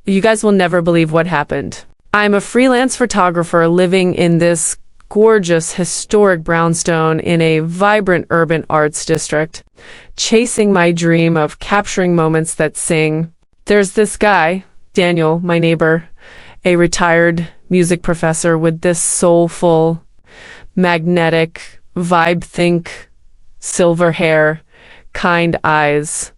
You guys will never believe what happened. I'm a freelance photographer living in this gorgeous historic brownstone in a vibrant urban arts district, chasing my dream of capturing moments that sing. There's this guy, Daniel, my neighbor, a retired music professor with this soulful, magnetic, vibe-think, silver hair, kind eyes,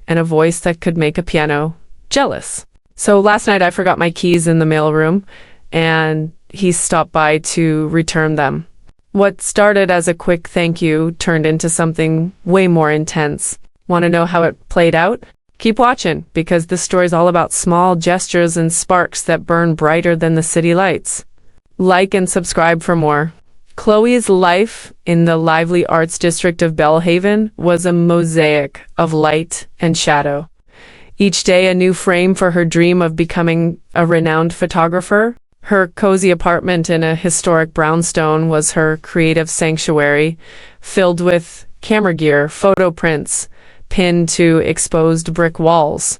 and a voice that could make a piano jealous. So last night I forgot my keys in the mailroom, and he stopped by to return them. What started as a quick thank you turned into something way more intense. Want to know how it played out? Keep watching, because this story is all about small gestures and sparks that burn brighter than the city lights. Like and subscribe for more. Chloe's life in the lively arts district of Bellhaven was a mosaic of light and shadow. Each day a new frame for her dream of becoming a renowned photographer. Her cozy apartment in a historic brownstone was her creative sanctuary, filled with camera gear, photo prints, pinned to exposed brick walls,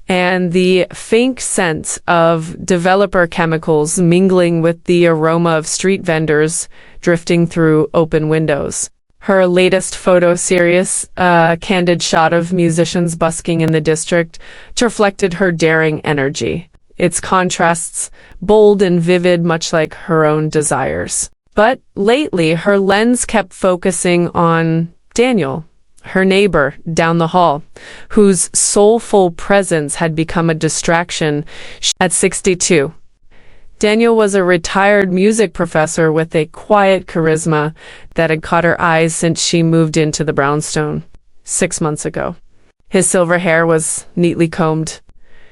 and the faint scent of developer chemicals mingling with the aroma of street vendors drifting through open windows. Her latest photo series, a candid shot of musicians busking in the district, reflected her daring energy. Its contrasts, bold and vivid, much like her own desires. But lately, her lens kept focusing on Daniel, her neighbor down the hall, whose soulful presence had become a distraction at 62. Daniel was a retired music professor with a quiet charisma that had caught her eyes since she moved into the brownstone 6 months ago. His silver hair was neatly combed.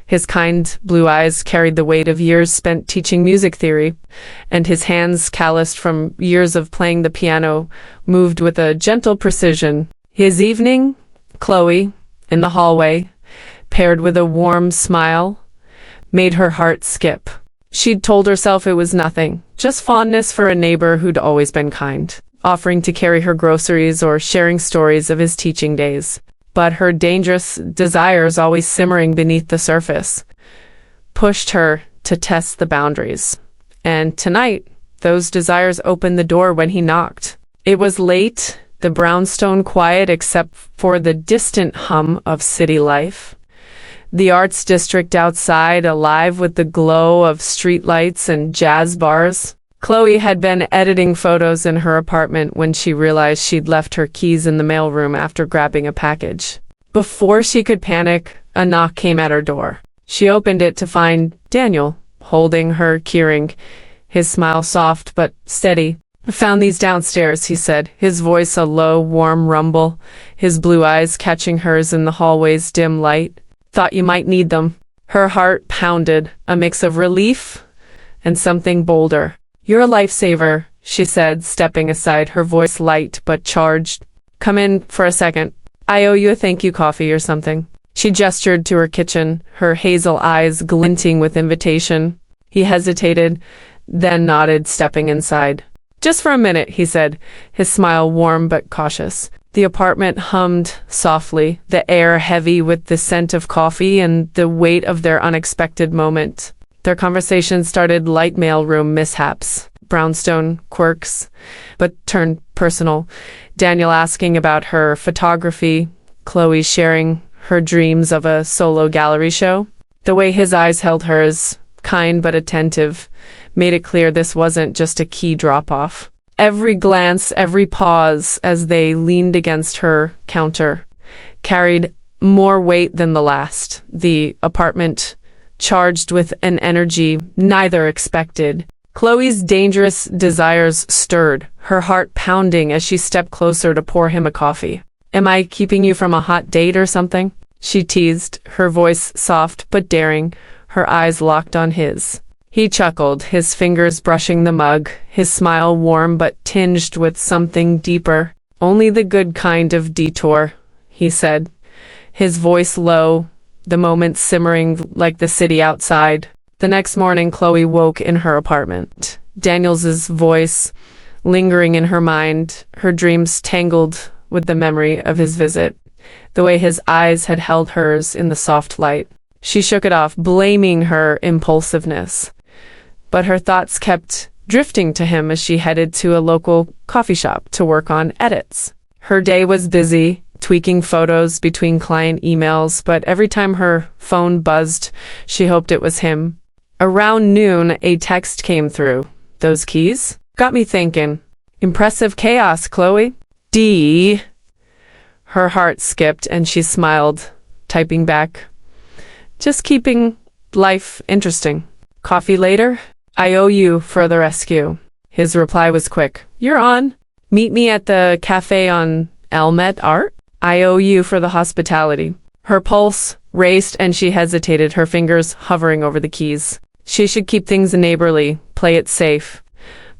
His kind blue eyes carried the weight of years spent teaching music theory, and his hands, calloused from years of playing the piano, moved with a gentle precision. His evening, Chloe, in the hallway, paired with a warm smile, made her heart skip. She'd told herself it was nothing, just fondness for a neighbor who'd always been kind, offering to carry her groceries or sharing stories of his teaching days. But her dangerous desires, always simmering beneath the surface, pushed her to test the boundaries. And tonight, those desires opened the door when he knocked. It was late, the brownstone quiet except for the distant hum of city life. The arts district outside alive with the glow of streetlights and jazz bars. Chloe had been editing photos in her apartment when she realized she'd left her keys in the mailroom after grabbing a package. Before she could panic, a knock came at her door. She opened it to find Daniel holding her keyring, his smile soft but steady. "I found these downstairs," he said, his voice a low, warm rumble, his blue eyes catching hers in the hallway's dim light. "Thought you might need them." Her heart pounded, a mix of relief and something bolder. "You're a lifesaver," she said, stepping aside, her voice light but charged. "Come in for a second. I owe you a thank you coffee or something." She gestured to her kitchen, her hazel eyes glinting with invitation. He hesitated, then nodded, stepping inside. "Just for a minute," he said, his smile warm but cautious. The apartment hummed softly, the air heavy with the scent of coffee and the weight of their unexpected moment. Their conversation started light mailroom mishaps, brownstone quirks, but turned personal. Daniel asking about her photography, Chloe sharing her dreams of a solo gallery show. The way his eyes held hers, kind but attentive, made it clear this wasn't just a key drop-off. Every glance, every pause as they leaned against her counter carried more weight than the last. The apartment charged with an energy neither expected. Chloe's dangerous desires stirred, her heart pounding as she stepped closer to pour him a coffee. "Am I keeping you from a hot date or something?" she teased, her voice soft but daring, her eyes locked on his. He chuckled, his fingers brushing the mug, his smile warm but tinged with something deeper. "Only the good kind of detour," he said, his voice low, the moment simmering like the city outside. The next morning, Chloe woke in her apartment. Daniel's voice lingering in her mind, her dreams tangled with the memory of his visit, the way his eyes had held hers in the soft light. She shook it off, blaming her impulsiveness. But her thoughts kept drifting to him as she headed to a local coffee shop to work on edits. Her day was busy, tweaking photos between client emails, but every time her phone buzzed, she hoped it was him. Around noon, a text came through. Those keys? Got me thinking. Impressive chaos, Chloe. D. Her heart skipped and she smiled, typing back. Just keeping life interesting. Coffee later? I owe you for the rescue. His reply was quick. You're on. Meet me at the cafe on Elmet Art? I owe you for the hospitality. Her pulse raced and she hesitated, her fingers hovering over the keys. She should keep things neighborly, play it safe.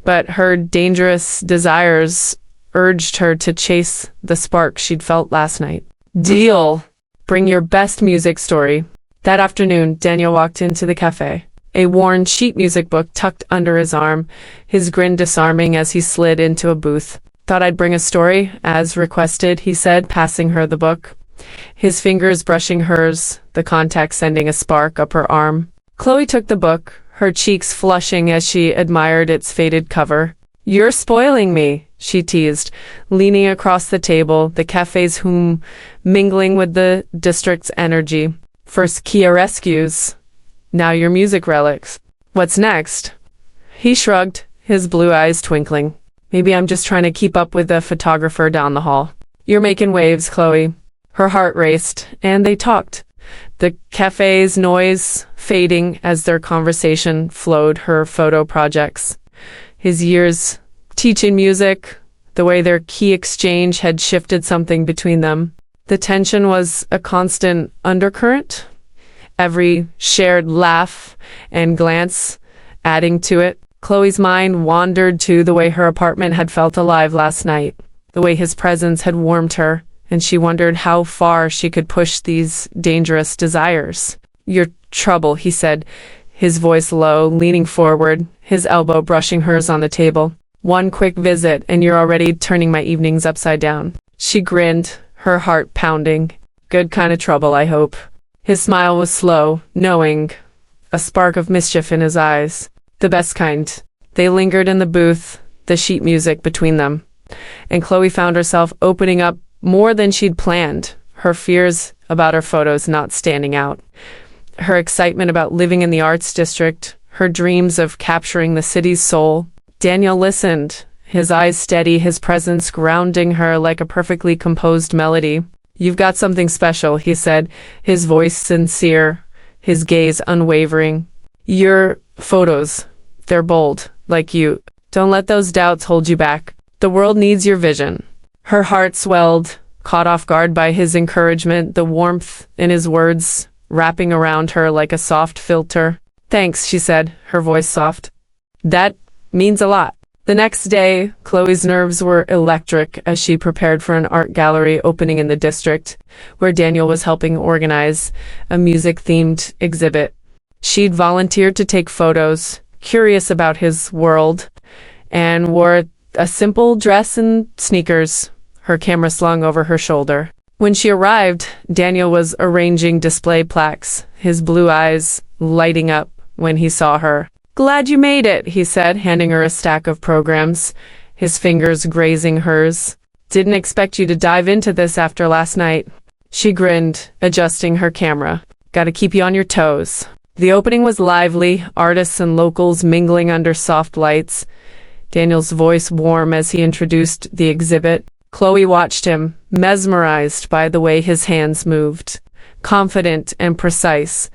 But her dangerous desires urged her to chase the spark she'd felt last night. Deal. Bring your best music story. That afternoon, Daniel walked into the cafe, a worn sheet music book tucked under his arm, his grin disarming as he slid into a booth. Thought I'd bring a story, as requested, he said, passing her the book. His fingers brushing hers, the contact sending a spark up her arm. Chloe took the book, her cheeks flushing as she admired its faded cover. You're spoiling me, she teased, leaning across the table, the cafe's hum mingling with the district's energy. First Kia rescues, now your music relics. What's next? He shrugged, his blue eyes twinkling. Maybe I'm just trying to keep up with the photographer down the hall. You're making waves, Chloe. Her heart raced, and they talked. The cafe's noise fading as their conversation flowed her photo projects. His years teaching music, the way their key exchange had shifted something between them. The tension was a constant undercurrent, every shared laugh and glance adding to it. Chloe's mind wandered to the way her apartment had felt alive last night, the way his presence had warmed her, and she wondered how far she could push these dangerous desires. Your trouble, he said, his voice low, leaning forward, his elbow brushing hers on the table. One quick visit, and you're already turning my evenings upside down. She grinned, her heart pounding. Good kind of trouble, I hope. His smile was slow, knowing, a spark of mischief in his eyes. The best kind. They lingered in the booth, the sheet music between them. And Chloe found herself opening up more than she'd planned, her fears about her photos not standing out, her excitement about living in the arts district, her dreams of capturing the city's soul. Daniel listened, his eyes steady, his presence grounding her like a perfectly composed melody. You've got something special, he said, his voice sincere, his gaze unwavering. Your photos, they're bold, like you. Don't let those doubts hold you back. The world needs your vision. Her heart swelled, caught off guard by his encouragement, the warmth in his words wrapping around her like a soft filter. Thanks, she said, her voice soft. That means a lot. The next day, Chloe's nerves were electric as she prepared for an art gallery opening in the district, where Daniel was helping organize a music-themed exhibit. She'd volunteered to take photos, curious about his world, and wore a simple dress and sneakers, her camera slung over her shoulder. When she arrived, Daniel was arranging display plaques, his blue eyes lighting up when he saw her. Glad you made it, he said, handing her a stack of programs, his fingers grazing hers. Didn't expect you to dive into this after last night. She grinned, adjusting her camera. Gotta keep you on your toes. The opening was lively, artists and locals mingling under soft lights. Daniel's voice warm as he introduced the exhibit. Chloe watched him, mesmerized by the way his hands moved, confident and precise,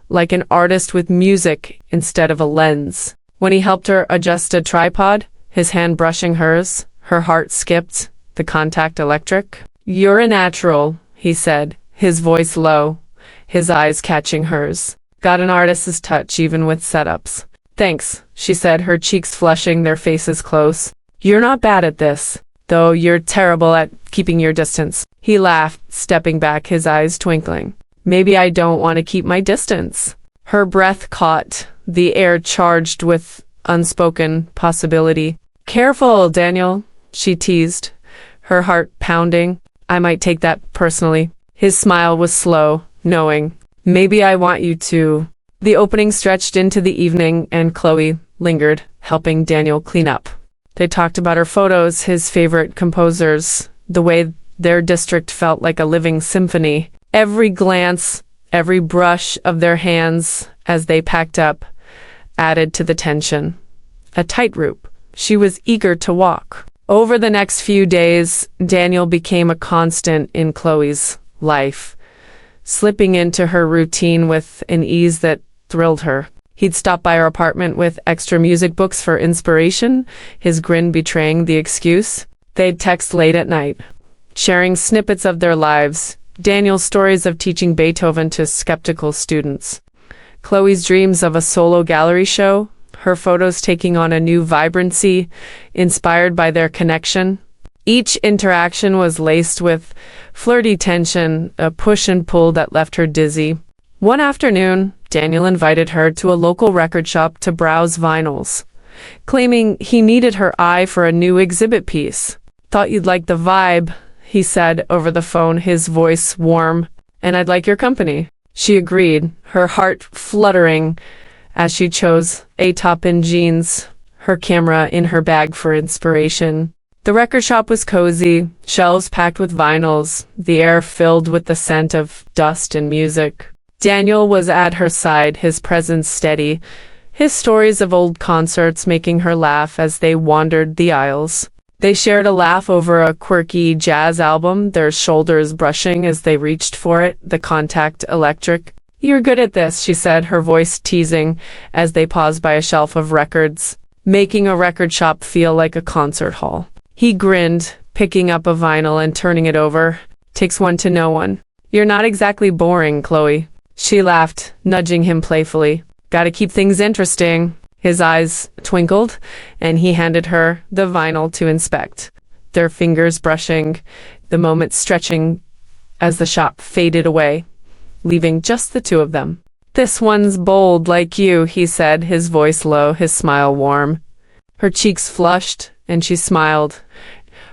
like an artist with music instead of a lens. When he helped her adjust a tripod, his hand brushing hers, her heart skipped, the contact electric. You're a natural, he said, his voice low, his eyes catching hers. Got an artist's touch even with setups. Thanks, she said, her cheeks flushing, their faces close. You're not bad at this, though you're terrible at keeping your distance. He laughed, stepping back, his eyes twinkling. Maybe I don't want to keep my distance. Her breath caught, the air charged with unspoken possibility. Careful, Daniel, she teased, her heart pounding. I might take that personally. His smile was slow, knowing. Maybe I want you to. The opening stretched into the evening, and Chloe lingered, helping Daniel clean up. They talked about her photos, his favorite composers, the way their district felt like a living symphony. Every glance, every brush of their hands as they packed up added to the tension. A tightrope she was eager to walk. Over the next few days, Daniel became a constant in Chloe's life, slipping into her routine with an ease that thrilled her. He'd stop by her apartment with extra music books for inspiration, his grin betraying the excuse. They'd text late at night, sharing snippets of their lives, Daniel's stories of teaching Beethoven to skeptical students, Chloe's dreams of a solo gallery show, her photos taking on a new vibrancy inspired by their connection. Each interaction was laced with flirty tension, a push and pull that left her dizzy. One afternoon, Daniel invited her to a local record shop to browse vinyls, claiming he needed her eye for a new exhibit piece. "Thought you'd like the vibe," he said over the phone, his voice warm, "and I'd like your company." She agreed, her heart fluttering as she chose a top and jeans, her camera in her bag for inspiration. The record shop was cozy, shelves packed with vinyls, the air filled with the scent of dust and music. Daniel was at her side, his presence steady, his stories of old concerts making her laugh as they wandered the aisles. They shared a laugh over a quirky jazz album, their shoulders brushing as they reached for it, the contact electric. "You're good at this," she said, her voice teasing as they paused by a shelf of records, making a record shop feel like a concert hall. He grinned, picking up a vinyl and turning it over. "Takes one to know one." "You're not exactly boring, Chloe." She laughed, nudging him playfully. "Gotta keep things interesting." His eyes twinkled, and he handed her the vinyl to inspect, their fingers brushing, the moment stretching as the shop faded away, leaving just the two of them. "This one's bold like you," he said, his voice low, his smile warm. Her cheeks flushed, and she smiled,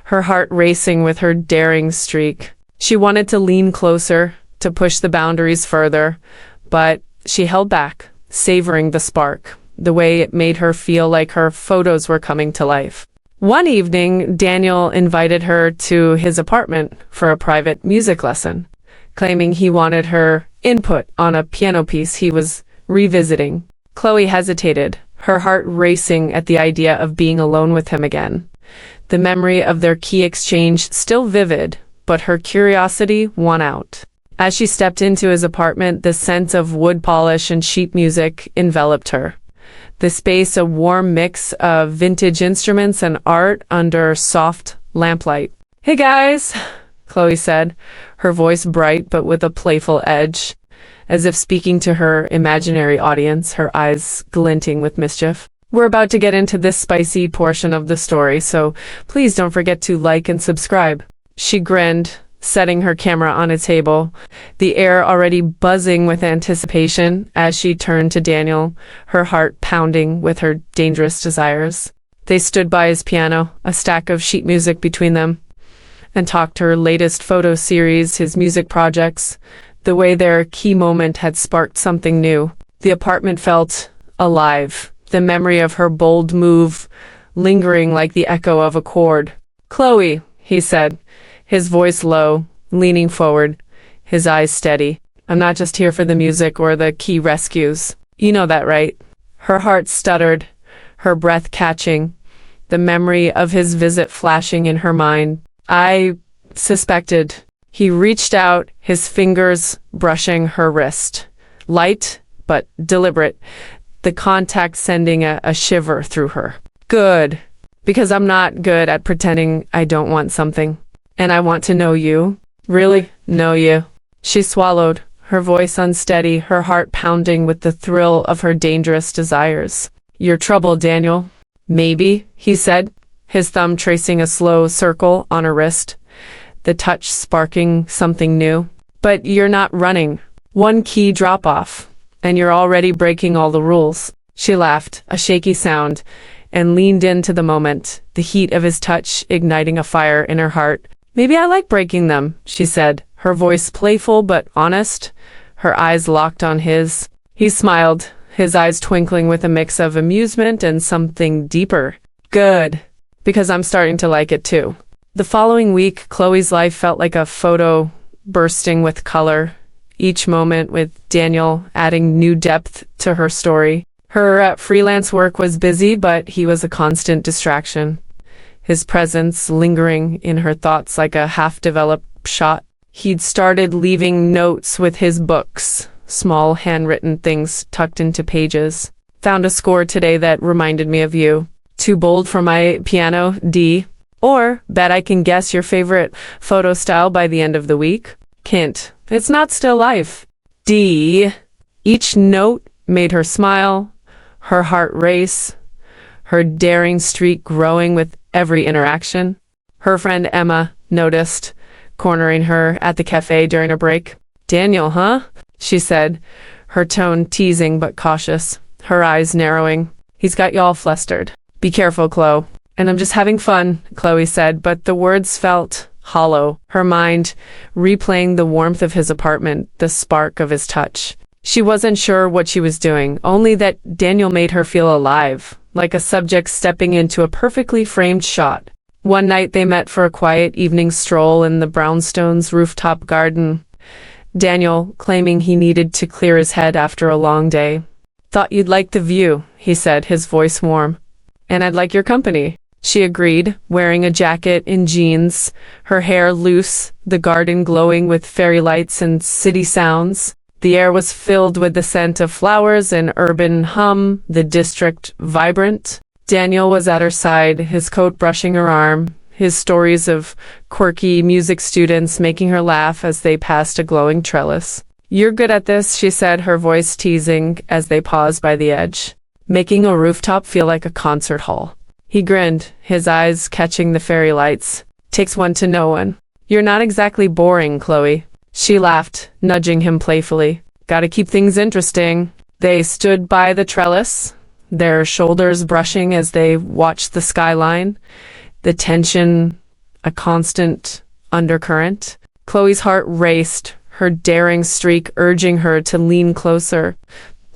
her heart racing with her daring streak. She wanted to lean closer, to push the boundaries further, but she held back, savoring the spark, the way it made her feel like her photos were coming to life. One evening, Daniel invited her to his apartment for a private music lesson, claiming he wanted her input on a piano piece he was revisiting. Chloe hesitated, her heart racing at the idea of being alone with him again. The memory of their key exchange still vivid, but her curiosity won out. As she stepped into his apartment, the scent of wood polish and sheet music enveloped her. The space a warm mix of vintage instruments and art under soft lamplight. "Hey guys," Chloe said, her voice bright but with a playful edge, as if speaking to her imaginary audience, her eyes glinting with mischief. "We're about to get into this spicy portion of the story, so please don't forget to like and subscribe." She grinned, setting her camera on a table, the air already buzzing with anticipation as she turned to Daniel, her heart pounding with her dangerous desires. They stood by his piano, a stack of sheet music between them, and talked her latest photo series, his music projects, the way their key moment had sparked something new. The apartment felt alive, the memory of her bold move lingering like the echo of a chord. "Chloe," he said, his voice low, leaning forward, his eyes steady. "I'm not just here for the music or the key rescues. You know that, right?" Her heart stuttered, her breath catching, the memory of his visit flashing in her mind. "I suspected." He reached out, his fingers brushing her wrist. Light, but deliberate, the contact sending a shiver through her. "Good, because I'm not good at pretending I don't want something. And I want to know you. Really know you." She swallowed, her voice unsteady, her heart pounding with the thrill of her dangerous desires. "You're trouble, Daniel." "Maybe," he said, his thumb tracing a slow circle on her wrist, the touch sparking something new. "But you're not running. One key drop-off, and you're already breaking all the rules." She laughed, a shaky sound, and leaned into the moment, the heat of his touch igniting a fire in her heart. "Maybe I like breaking them," she said, her voice playful but honest, her eyes locked on his. He smiled, his eyes twinkling with a mix of amusement and something deeper. Good, because I'm starting to like it too. The following week, Chloe's life felt like a photo bursting with color, each moment with Daniel adding new depth to her story. Her freelance work was busy, but he was a constant distraction, his presence lingering in her thoughts like a half-developed shot. He'd started leaving notes with his books, small handwritten things tucked into pages. Found a score today that reminded me of you. Too bold for my piano, D. Or, bet I can guess your favorite photo style by the end of the week. Hint, it's not still life. D. Each note made her smile, her heart race, her daring streak growing with every interaction. Her friend Emma noticed, cornering her at the cafe during a break. Daniel, huh? She said, her tone teasing but cautious, her eyes narrowing. He's got you all flustered. Be careful, Chloe. And I'm just having fun, Chloe said, but the words felt hollow, her mind replaying the warmth of his apartment, the spark of his touch. She wasn't sure what she was doing, only that Daniel made her feel alive, like a subject stepping into a perfectly framed shot. One night they met for a quiet evening stroll in the brownstones' rooftop garden, Daniel claiming he needed to clear his head after a long day. Thought you'd like the view, he said, his voice warm. And I'd like your company. She agreed, wearing a jacket and jeans, her hair loose, the garden glowing with fairy lights and city sounds. The air was filled with the scent of flowers and urban hum, the district vibrant. Daniel was at her side, his coat brushing her arm, his stories of quirky music students making her laugh as they passed a glowing trellis. You're good at this, she said, her voice teasing as they paused by the edge, making a rooftop feel like a concert hall. He grinned, his eyes catching the fairy lights. Takes one to know one. You're not exactly boring, Chloe. She laughed, nudging him playfully. Gotta keep things interesting. They stood by the trellis, their shoulders brushing as they watched the skyline, the tension a constant undercurrent. Chloe's heart raced, her daring streak urging her to lean closer,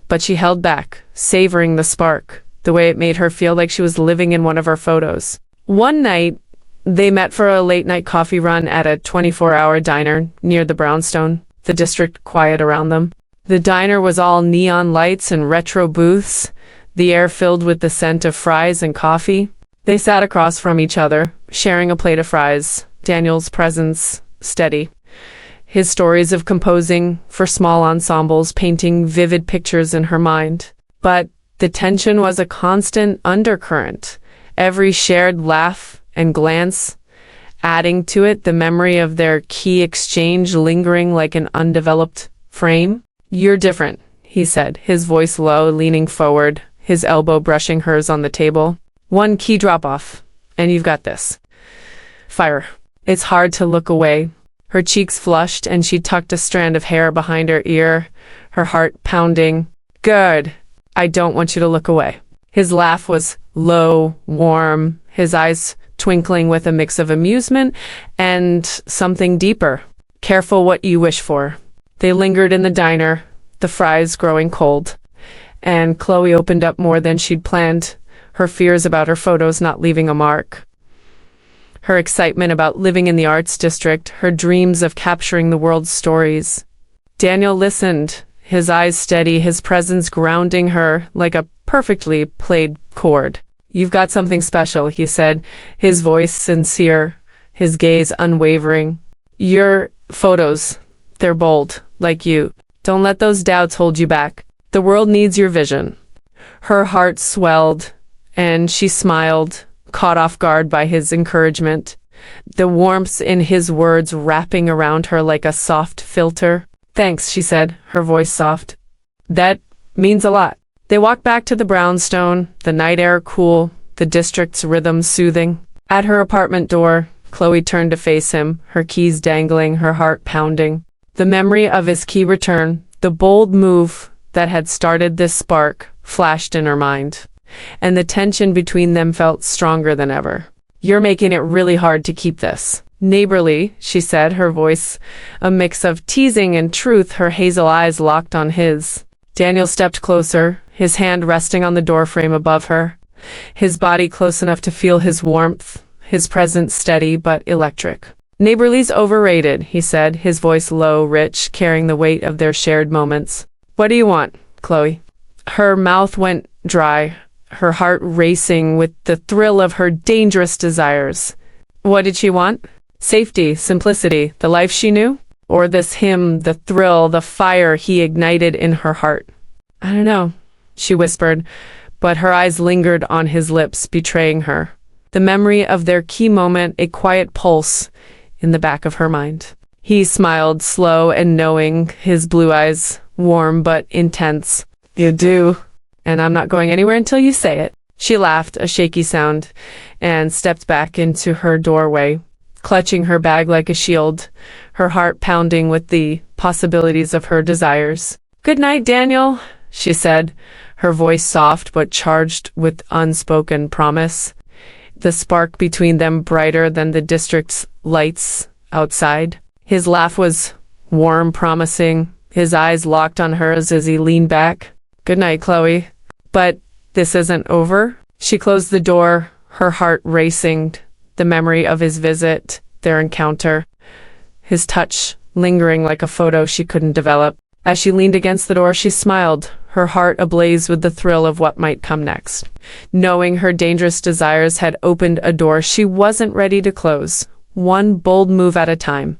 but she held back, savoring the spark, the way it made her feel like she was living in one of her photos. One night, they met for a late-night coffee run at a 24-hour diner near the brownstone, the district quiet around them. The diner was all neon lights and retro booths, the air filled with the scent of fries and coffee. They sat across from each other, sharing a plate of fries, Daniel's presence steady, his stories of composing for small ensembles painting vivid pictures in her mind. But the tension was a constant undercurrent, every shared laugh and glance adding to it, the memory of their key exchange lingering like an undeveloped frame. You're different, he said, his voice low, leaning forward, his elbow brushing hers on the table. One key drop-off, and you've got this. Fire. It's hard to look away. Her cheeks flushed, and she tucked a strand of hair behind her ear, her heart pounding. Good. I don't want you to look away. His laugh was low, warm, his eyes twinkling with a mix of amusement and something deeper. Careful what you wish for. They lingered in the diner, the fries growing cold, and Chloe opened up more than she'd planned, her fears about her photos not leaving a mark, her excitement about living in the arts district, her dreams of capturing the world's stories. Daniel listened, his eyes steady, his presence grounding her like a perfectly played chord. You've got something special, he said, his voice sincere, his gaze unwavering. Your photos, they're bold, like you. Don't let those doubts hold you back. The world needs your vision. Her heart swelled, and she smiled, caught off guard by his encouragement, the warmth in his words wrapping around her like a soft filter. Thanks, she said, her voice soft. That means a lot. They walked back to the brownstone, the night air cool, the district's rhythm soothing. At her apartment door, Chloe turned to face him, her keys dangling, her heart pounding. The memory of his key return, the bold move that had started this spark, flashed in her mind, and the tension between them felt stronger than ever. You're making it really hard to keep this. Neighborly, she said, her voice a mix of teasing and truth, her hazel eyes locked on his. Daniel stepped closer, his hand resting on the doorframe above her, his body close enough to feel his warmth, his presence steady but electric. Neighborly's overrated, he said, his voice low, rich, carrying the weight of their shared moments. What do you want, Chloe? Her mouth went dry, her heart racing with the thrill of her dangerous desires. What did she want? Safety, simplicity, the life she knew? Or this him, the thrill, the fire he ignited in her heart? I don't know, she whispered, but her eyes lingered on his lips, betraying her. The memory of their key moment, a quiet pulse in the back of her mind. He smiled, slow and knowing, his blue eyes warm but intense. You do, and I'm not going anywhere until you say it. She laughed, a shaky sound, and stepped back into her doorway, clutching her bag like a shield, her heart pounding with the possibilities of her desires. Good night, Daniel, she said, her voice soft but charged with unspoken promise, the spark between them brighter than the district's lights outside. His laugh was warm, promising, his eyes locked on hers as he leaned back. Good night, Chloe. But this isn't over. She closed the door, her heart racing, the memory of his visit, their encounter, his touch lingering like a photo she couldn't develop. As she leaned against the door, she smiled, her heart ablaze with the thrill of what might come next. Knowing her dangerous desires had opened a door she wasn't ready to close, one bold move at a time.